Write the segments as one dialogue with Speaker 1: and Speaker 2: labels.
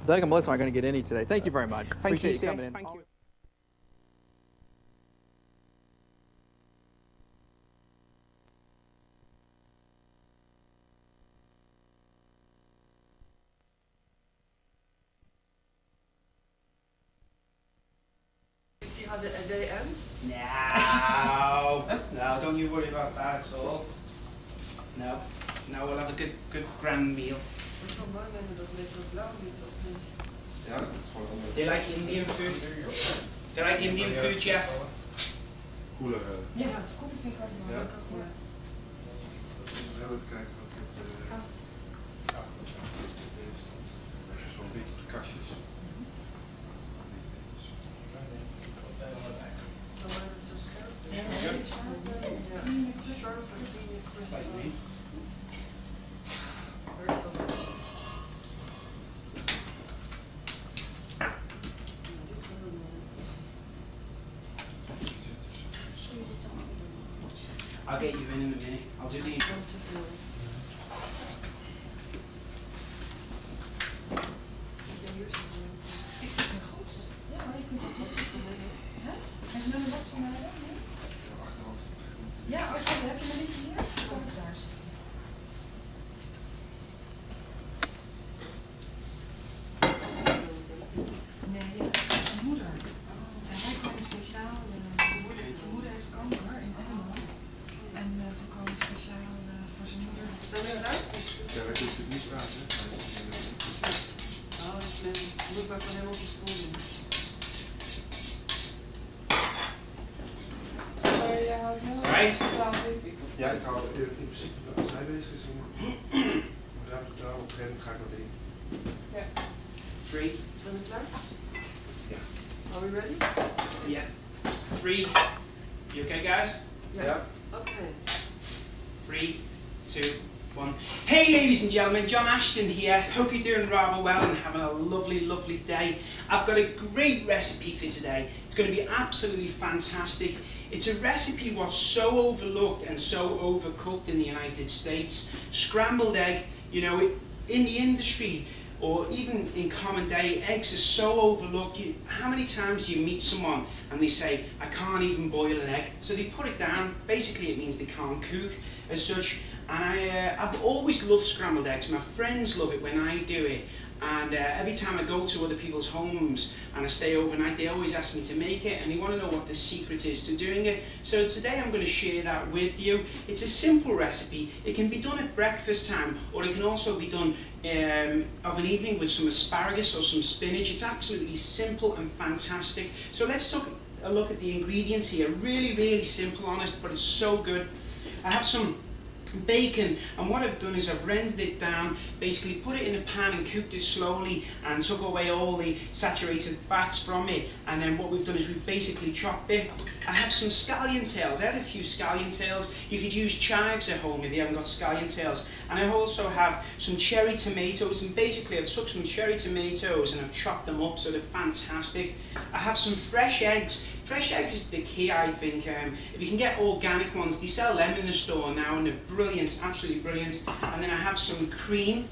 Speaker 1: Doug and Melissa aren't going to get any today. Thank you very much.
Speaker 2: Thank
Speaker 1: Appreciate
Speaker 2: you,
Speaker 1: you coming in.
Speaker 2: Thank you.
Speaker 3: See how the day ends?
Speaker 2: No, don't you worry about that at all. No, we'll have a good grand meal.
Speaker 3: Het is wel mooi met dat beetje blauw niet op niet.
Speaker 4: Ja, dat is gewoon onder.
Speaker 2: They like Indian food? They like Indian food, Jeff?
Speaker 4: Koeler.
Speaker 3: Ja, het koeken vind ik ook wel lekker. Ja.
Speaker 4: Even kijken wat het. Ja, zo'n beetje op de kastjes.
Speaker 3: Dan wordt het zo scherp.
Speaker 2: Ja.
Speaker 3: Sharp en clean crisp.
Speaker 2: Like me.
Speaker 3: Very so.
Speaker 2: I'll get you in a minute. I'll do the.
Speaker 3: Not te veel. Is jij hier zitten?
Speaker 5: Ik zit heel goed. Ja, maar je kunt ook wat van mij. Hè? Heb je nog wat van mij? Nee? Ja, als je heb je me niet hier? Dan kom ik daar zitten. Nee, dat is mijn moeder. Zij werkt bij een speciaal. Zijn moeder heeft kanker in Engeland. En ze komen speciaal voor zijn moeder.
Speaker 3: Zijn we eruit?
Speaker 4: Ja, wij kunnen het niet praten.
Speaker 3: Oh, dat is slim. Je moet maar gewoon helemaal op de stoel doen.
Speaker 2: Right?
Speaker 4: Ja, ik hou in principe als hij bezig is. Maar daar heb ik daar op een gegeven moment ga ik dat in.
Speaker 3: Ja.
Speaker 2: 3.
Speaker 3: Zijn we klaar?
Speaker 4: Ja.
Speaker 3: Are we ready?
Speaker 2: Yeah. 3. You okay, guys?
Speaker 4: Ja.
Speaker 3: Okay.
Speaker 2: 3, 2, 1. Hey ladies and gentlemen, Jon Ashton here. Hope you're doing rather well and having a lovely day. I've got a great recipe for today. It's going to be absolutely fantastic. It's a recipe what's so overlooked and so overcooked in the United States. Scrambled egg, you know, in the industry or even in common day, eggs are so overlooked. How many times do you meet someone and they say, I can't even boil an egg? So they put it down. Basically it means they can't cook as such. And I've always loved scrambled eggs. My friends love it when I do it. And every time I go to other people's homes and I stay overnight, they always ask me to make it and they want to know what the secret is to doing it. So today I'm going to share that with you. It's a simple recipe. It can be done at breakfast time or it can also be done of an evening with some asparagus or some spinach. It's absolutely simple and fantastic. So let's take a look at the ingredients here. Really simple, honest, but it's so good. I have some bacon, and what I've done is I've rendered it down, basically put it in a pan and cooked it slowly and took away all the saturated fats from it, and then what we've done is we've basically chopped it. I have some scallion tails. I had a few scallion tails. You could use chives at home if you haven't got scallion tails. And I also have some cherry tomatoes, and basically I've took some cherry tomatoes and I've chopped them up so they're fantastic. I have some fresh eggs. Fresh eggs is the key, I think. If you can get organic ones, they sell them in the store now and they're brilliant, absolutely brilliant. And then I have some cream.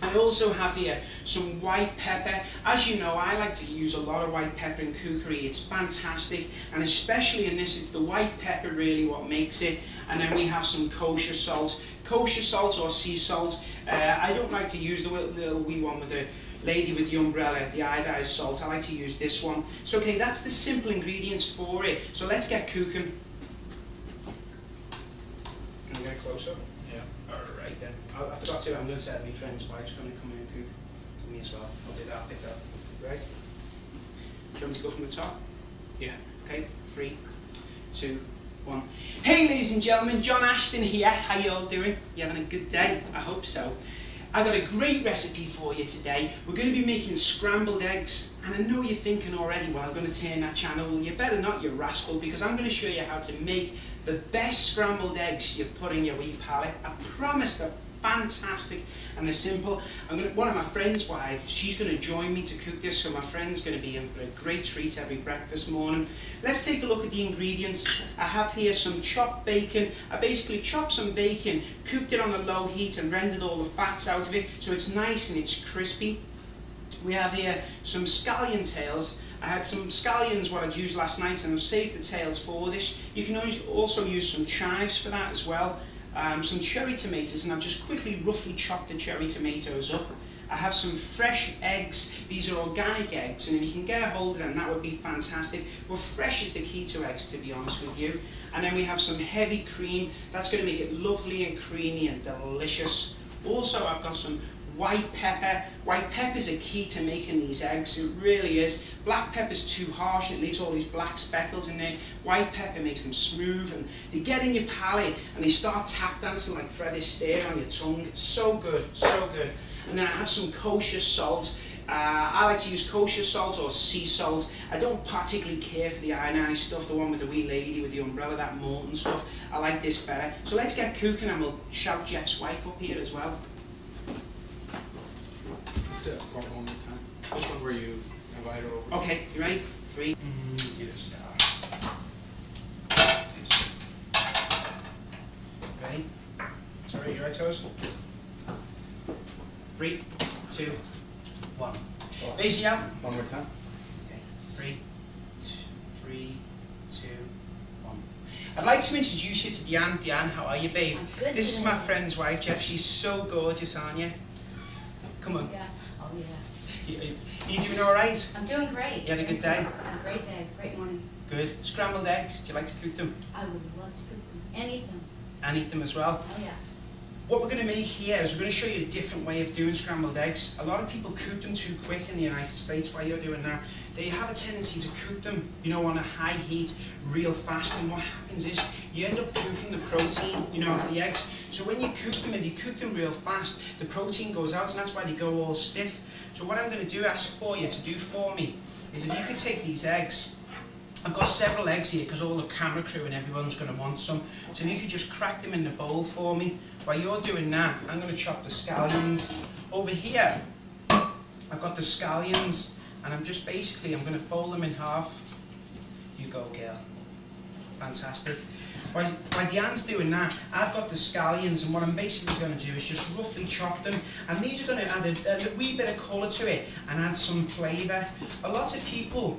Speaker 2: I also have here some white pepper. As you know, I like to use a lot of white pepper in cookery. It's fantastic, and especially in this, it's the white pepper really what makes it. And then we have some kosher salt or sea salt. I don't like to use the little wee one with the lady with the umbrella, the iodized salt. I like to use this one. So okay, that's the simple ingredients for it. So let's get cooking. Can we get closer? Yeah. Alright then. I forgot to, I'm going to say my friend's wife's going to come in and cook for me as well. I'll do that, I'll pick that up. Right? Do you want me to go from the top? Yeah. Okay, 3, 2, 1. Hey ladies and gentlemen, Jon Ashton here. How you all doing? You having a good day? I hope so. I got a great recipe for you today. We're going to be making scrambled eggs, and I know you're thinking already, well, I'm going to turn that channel. Well, you better not, you rascal, because I'm going to show you how to make the best scrambled eggs you've put in your wee palate. I promise they're fantastic and they're simple. One of my friend's wives, she's going to join me to cook this, so my friend's going to be in for a great treat every breakfast morning. Let's take a look at the ingredients. I have here some chopped bacon. I basically chopped some bacon, cooked it on a low heat and rendered all the fats out of it so it's nice and it's crispy. We have here some scallion tails. I had some scallions what I'd used last night and I've saved the tails for this. You can also use some chives for that as well. Some cherry tomatoes, and I've just quickly roughly chopped the cherry tomatoes up. I have some fresh eggs. These are organic eggs, and if you can get a hold of them, that would be fantastic. But fresh is the key to eggs, to be honest with you. And then we have some heavy cream. That's going to make it lovely and creamy and delicious. Also, I've got some white pepper. White pepper is a key to making these eggs. It really is. Black pepper's too harsh and it leaves all these black speckles in there. White pepper makes them smooth and they get in your palate and they start tap dancing like Fred Astaire on your tongue. It's so good, so good. And then I have some kosher salt. I like to use kosher salt or sea salt. I don't particularly care for the iron stuff, the one with the wee lady with the umbrella, that molten stuff. I like this better. So let's get cooking and we'll shout Jeff's wife up here as well.
Speaker 1: Salt one more time. Which one were you invited over?
Speaker 2: Okay, you ready? 3. Get a start. Ready? Sorry, you right, toes? 3, 2, 1. Ladies and gentlemen.
Speaker 1: One more time.
Speaker 2: Okay. 3, 2, 1. I'd like to introduce you to DeAnn. DeAnn, how are you, babe?
Speaker 3: Good.
Speaker 2: This is my friend's wife, Jeff. She's so gorgeous, aren't you? Come on.
Speaker 3: Yeah. Oh yeah.
Speaker 2: You doing all right?
Speaker 3: I'm doing great.
Speaker 2: You had a good day?
Speaker 3: A great day. Great morning.
Speaker 2: Good. Scrambled eggs. Do you like to cook them?
Speaker 3: I would love to cook them. And eat them.
Speaker 2: And eat them as well.
Speaker 3: Oh yeah.
Speaker 2: What we're going to make here is we're going to show you a different way of doing scrambled eggs. A lot of people cook them too quick in the United States while you're doing that. They have a tendency to cook them, you know, on a high heat real fast, and what happens is you end up cooking the protein, you know, out of the eggs. So when you cook them, if you cook them real fast, the protein goes out and that's why they go all stiff. So what I'm going to ask for you to do for me is if you could take these eggs. I've got several eggs here because all the camera crew and everyone's going to want some. So if you could just crack them in the bowl for me. While you're doing that, I'm going to chop the scallions. Over here, I've got the scallions and I'm going to fold them in half. You go, girl. Fantastic. While DeAnn's doing that, I've got the scallions and what I'm basically going to do is just roughly chop them. And these are going to add a wee bit of colour to it and add some flavour. A lot of people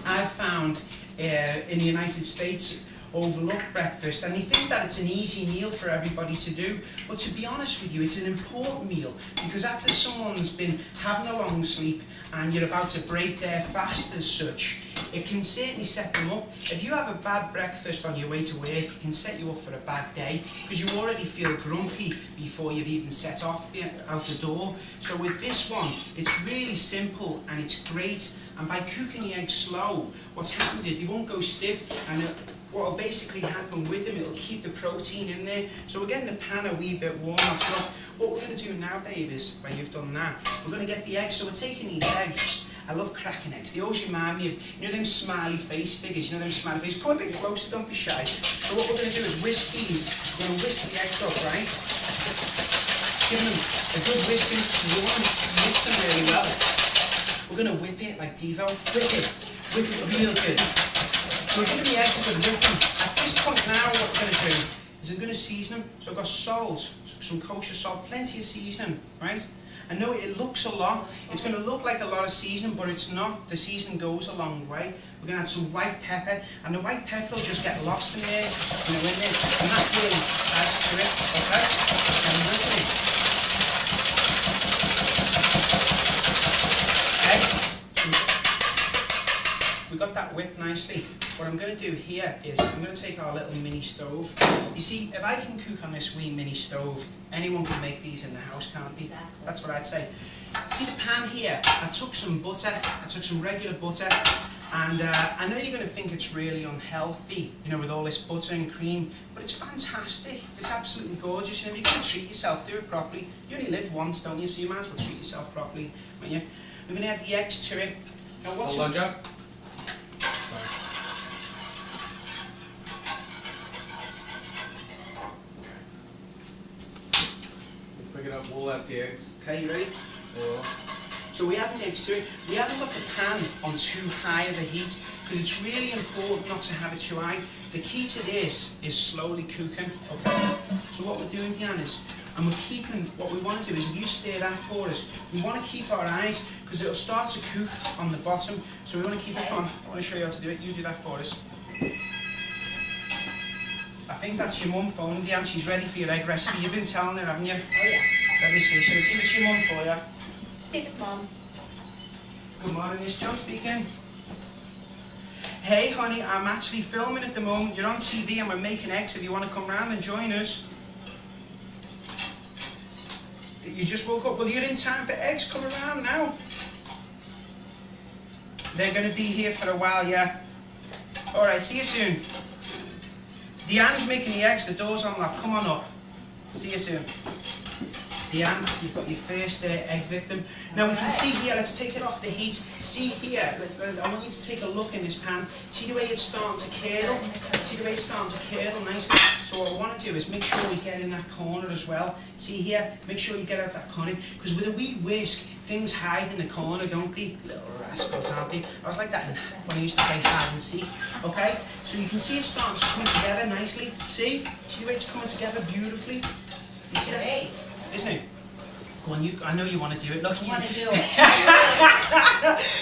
Speaker 2: I've found in the United States overlook breakfast and they think that it's an easy meal for everybody to do, but to be honest with you, it's an important meal because after someone's been having a long sleep and you're about to break their fast as such, it can certainly set them up. If you have a bad breakfast on your way to work, it can set you up for a bad day because you already feel grumpy before you've even set off out the door. So with this one, it's really simple and it's great. And by cooking the eggs slow, what happens is they won't go stiff, and what will basically happen with them, it'll keep the protein in there. So we're getting the pan a wee bit warm. What we're going to do now, babe, is when you've done that, we're going to get the eggs. So we're taking these eggs. I love cracking eggs. They always remind me of, you know, them smiley face figures. You know them smiley faces. Come a bit closer, don't be shy. So what we're going to do is whisk these. We're going to whisk the eggs up, right? Giving them a good whisking. You want to mix them really well. We're going to whip it like Devo. Whip it real good. So we're giving the eggs a good whipping. At this point now, what we're going to do is I'm going to season them. So I've got salt, some kosher salt, plenty of seasoning, right? I know it looks a lot. It's going to look like a lot of seasoning, but it's not. The seasoning goes a long way. We're going to add some white pepper, and the white pepper will just get lost in there, you know, in there, and that really adds to it, okay? And whipping it. We got that whipped nicely. What I'm going to do here is I'm going to take our little mini stove. You see, if I can cook on this wee mini stove, anyone can make these in the house, can't they?
Speaker 3: Exactly.
Speaker 2: That's what I'd say. See the pan here? I took some butter, I took some regular butter, and I know you're going to think it's really unhealthy, you know, with all this butter and cream, but it's fantastic. It's absolutely gorgeous. And if you're going to treat yourself, do it properly. You only live once, don't you? So you might as well treat yourself properly. We're going to add the eggs to it. Now,
Speaker 1: Hold on, John. Pick it up, we'll add the eggs.
Speaker 2: Okay, you ready?
Speaker 1: Well,
Speaker 2: So we add the eggs to it. We haven't got the pan on too high of a heat because it's really important not to have it too high. The key to this is slowly cooking, okay? So what we're doing, DeAnn, is And we're keeping, what we want to do is, if you stir that for us, we want to keep our eyes, because it'll start to cook on the bottom, so we want to keep it on. I want to show you how to do it. You do that for us. I think that's your mum phoning, DeAnn. She's ready for your egg recipe. You've been telling her, haven't you?
Speaker 3: Oh yeah.
Speaker 2: Let me see. Shall I see if it's your mum for you?
Speaker 3: See if it's mom.
Speaker 2: Good morning, it's Jon speaking. Hey honey, I'm actually filming at the moment. You're on TV and we're making eggs. If you want to come round and join us. You just woke up. Well, you're in time for eggs. Come around now. They're going to be here for a while, yeah? Alright, see you soon. DeAnn's making the eggs. The door's unlocked. Come on up. See you soon. DeAnn, you've got your first egg victim. Now we can see here, let's take it off the heat. See here, I want you to take a look in this pan. See the way it's starting to curdle? See the way it's starting to curdle nicely? So what we want to do is make sure we get in that corner as well. See here, make sure you get out that corner. Because with a wee whisk, things hide in the corner, don't they? Little rascals, aren't they? I was like that when I used to play hide and seek. Okay? So you can see it starting to come together nicely. See the way it's coming together beautifully? You see that?
Speaker 3: Great.
Speaker 2: Isn't it? Go on, I know you want to do it. Look,
Speaker 3: I want to do it.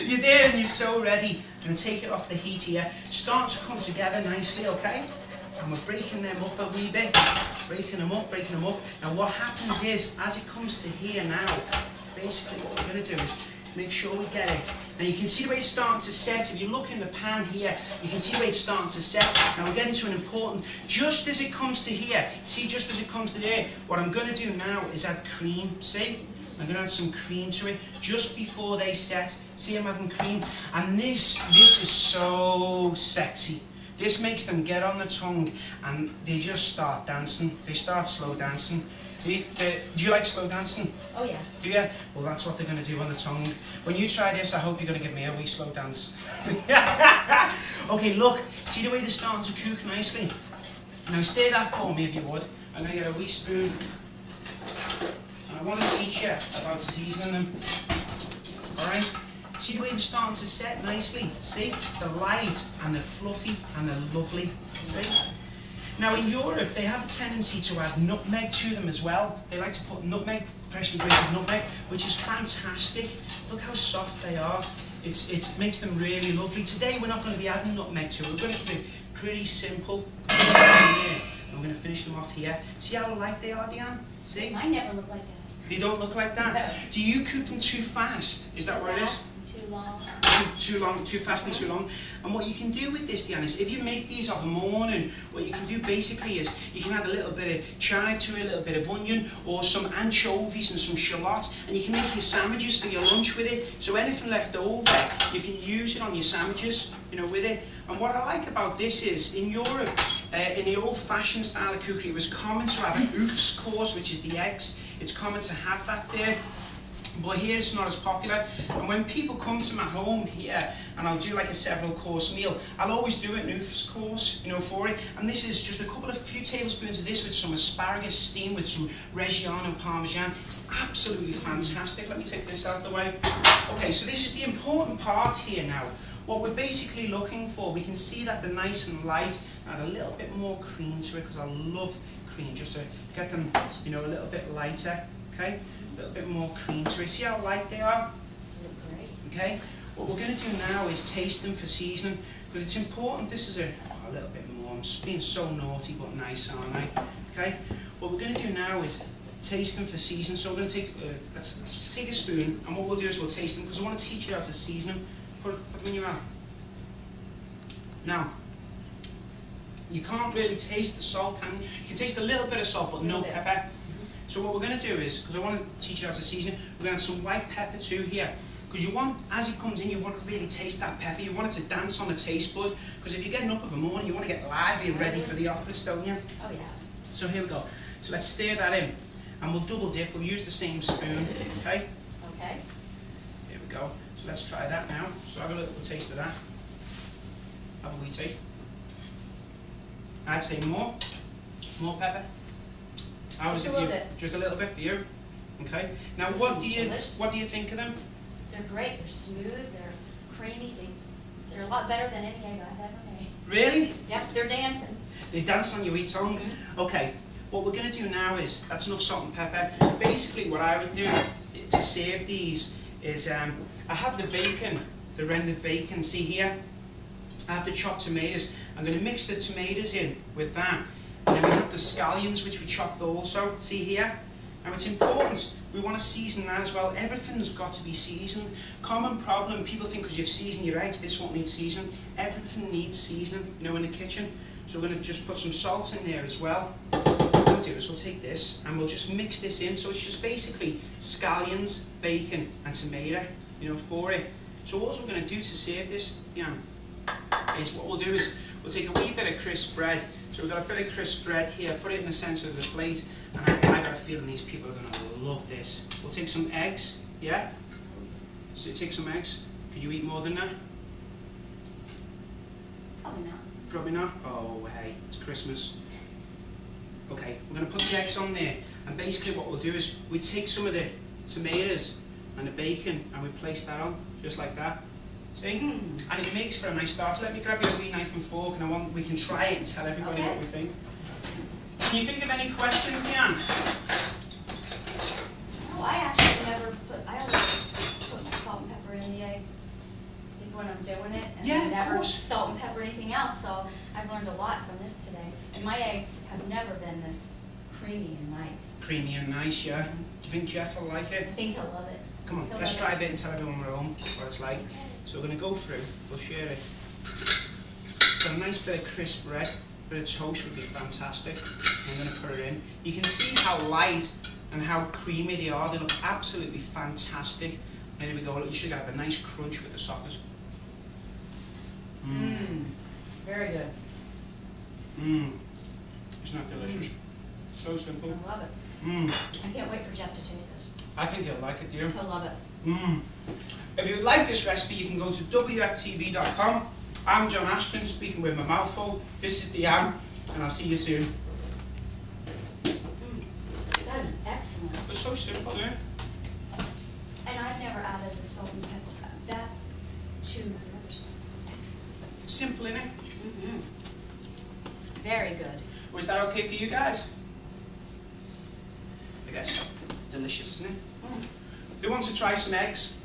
Speaker 2: You're there and you're so ready. I'm going to take it off the heat here. Start to come together nicely, okay? And we're breaking them up a wee bit. Breaking them up, breaking them up. Now what happens is, as it comes to here now, basically what we're going to do is make sure we get it. Now you can see the way it's starting to set. If you look in the pan here, you can see the way it's starting to set. Now we're getting to an important, just as it comes to here, see just as it comes to there, what I'm going to do now is add cream, see? I'm going to add some cream to it just before they set. See, I'm adding cream. And this is so sexy. This makes them get on the tongue and they just start dancing. They start slow dancing. Do you like slow dancing?
Speaker 3: Oh yeah.
Speaker 2: Do you? Well, that's what they're going to do on the tongue. When you try this, I hope you're going to give me a wee slow dance. Okay, look. See the way they're starting to cook nicely? Now stir that for me if you would. I'm going to get a wee spoon. And I want to teach you about seasoning them. Alright? See the way they're starting to set nicely? See? They're light and they're fluffy and they're lovely. See? Now in Europe, they have a tendency to add nutmeg to them as well. They like to put nutmeg, freshly grated nutmeg, which is fantastic. Look how soft they are. It makes them really lovely. Today we're not going to be adding nutmeg to it. We're going to keep it pretty simple. And we're going to finish them off here. See how light they are, DeAnn? See?
Speaker 3: Mine never look like that.
Speaker 2: They don't look like that?
Speaker 3: No.
Speaker 2: Do you cook them too fast? Is that what it is?
Speaker 3: Fast, too long.
Speaker 2: Too long, too fast and too long. And what you can do with this, DeAnn, is if you make these of a morning, what you can do basically is you can add a little bit of chive to it, a little bit of onion, or some anchovies and some shallot, and you can make your sandwiches for your lunch with it. So anything left over, you can use it on your sandwiches, you know, with it. And what I like about this is, in Europe, in the old-fashioned style of cookery, it was common to have an oofs course, which is the eggs. It's common to have that there. But here it's not as popular, and when people come to my home here and I'll do like a several course meal, I'll always do an oofs course, you know, for it. And this is just a few tablespoons of this with some asparagus steamed with some Reggiano Parmesan. It's absolutely fantastic. Let me take this out of the way. Okay, so this is the important part here now. What we're basically looking for, we can see that they're nice and light. Add a little bit more cream to it because I love cream, just to get them, you know, a little bit lighter. Okay, a little bit more cream to it. See how light they are?
Speaker 3: They look great.
Speaker 2: Okay, what we're going to do now is taste them for seasoning, because it's important. This is a little bit more. I'm just being so naughty but nice, aren't I? Okay, what we're going to do now is taste them for seasoning. So we're going to take, let's take a spoon, and what we'll do is we'll taste them, because I want to teach you how to season them. Put them in your mouth. Now, you can't really taste the salt, can you? You can taste a little bit of salt, but no pepper. So what we're going to do is, because I want to teach you how to season it, we're going to add some white pepper too here. Because you want, as it comes in, you want to really taste that pepper. You want it to dance on the taste bud. Because if you're getting up in the morning, you want to get lively and ready for the office, don't you?
Speaker 3: Oh yeah.
Speaker 2: So here we go. So let's stir that in. And we'll double dip. We'll use the same spoon. Okay?
Speaker 3: Okay.
Speaker 2: Here we go. So let's try that now. So have a little taste of that. Have a wee taste. I'd say more pepper.
Speaker 3: Just a little bit.
Speaker 2: Just a little bit for you. Okay. Now, what do you think of them?
Speaker 3: They're great. They're smooth. They're creamy. They're a lot better than any egg I've ever made.
Speaker 2: Really?
Speaker 3: Yep. They're dancing.
Speaker 2: They dance on your wee tongue. Okay. What we're going to do now is, that's enough salt and pepper. Basically what I would do to serve these is, I have the bacon, the rendered bacon, see here? I have the chopped tomatoes. I'm going to mix the tomatoes in with that. And then we have the scallions, which we chopped also, see here? Now it's important, we want to season that as well. Everything's got to be seasoned. Common problem, people think because you've seasoned your eggs, this won't need seasoning. Everything needs seasoning, you know, in the kitchen. So we're going to just put some salt in there as well. What we'll do is we'll take this and we'll just mix this in. So it's just basically scallions, bacon and tomato, you know, for it. So what we're going to do to serve this, is what we'll do is we'll take a wee bit of crisp bread. So we've got a bit of crisp bread here, put it in the centre of the plate, and I got a feeling these people are going to love this. We'll take some eggs, yeah? So take some eggs. Could you eat more than that?
Speaker 3: Probably not.
Speaker 2: Probably not? Oh, hey, it's Christmas. Okay, we're going to put the eggs on there, and basically what we'll do is we take some of the tomatoes and the bacon and we place that on, just like that. See? And it makes for a nice start. So let me grab you a wee knife and fork, and we can try it and tell everybody what we think. Can you think of any questions, DeAnn?
Speaker 3: No, I actually never put, I always put salt and pepper in the egg when I'm doing it, and
Speaker 2: Yeah,
Speaker 3: I
Speaker 2: of
Speaker 3: never
Speaker 2: course.
Speaker 3: salt and pepper anything else, so I've learned a lot from this today. And my eggs have never been this creamy and nice.
Speaker 2: Creamy and nice, yeah. Do you think Jeff will like
Speaker 3: I
Speaker 2: it?
Speaker 3: think he'll love it.
Speaker 2: Come on,
Speaker 3: He'll
Speaker 2: let's
Speaker 3: love
Speaker 2: try
Speaker 3: it.
Speaker 2: a bit and tell everyone we're home what it's like. So we're going to go through, we'll share it. Got a nice bit of crisp bread, bit of toast would be fantastic. I'm going to put it in. You can see how light and how creamy they are. They look absolutely fantastic. There we go. Look, you should have a nice crunch with the softness.
Speaker 3: Very good.
Speaker 2: Isn't that delicious? So simple.
Speaker 3: I love it. I can't wait for Jeff to taste this.
Speaker 2: I think you'll like it, dear.
Speaker 3: He'll love it.
Speaker 2: If you like this recipe, you can go to wftv.com. I'm Jon Ashton, speaking with my mouth full. This is DeAnn, and I'll see you soon.
Speaker 3: That is excellent.
Speaker 2: It's so simple, yeah?
Speaker 3: And I've never added the salt and pepper. That to the other stuff. It's excellent.
Speaker 2: It's simple, innit?
Speaker 3: Very good.
Speaker 2: Was that okay for you guys? I guess. Delicious, isn't it? Who wants to try some eggs?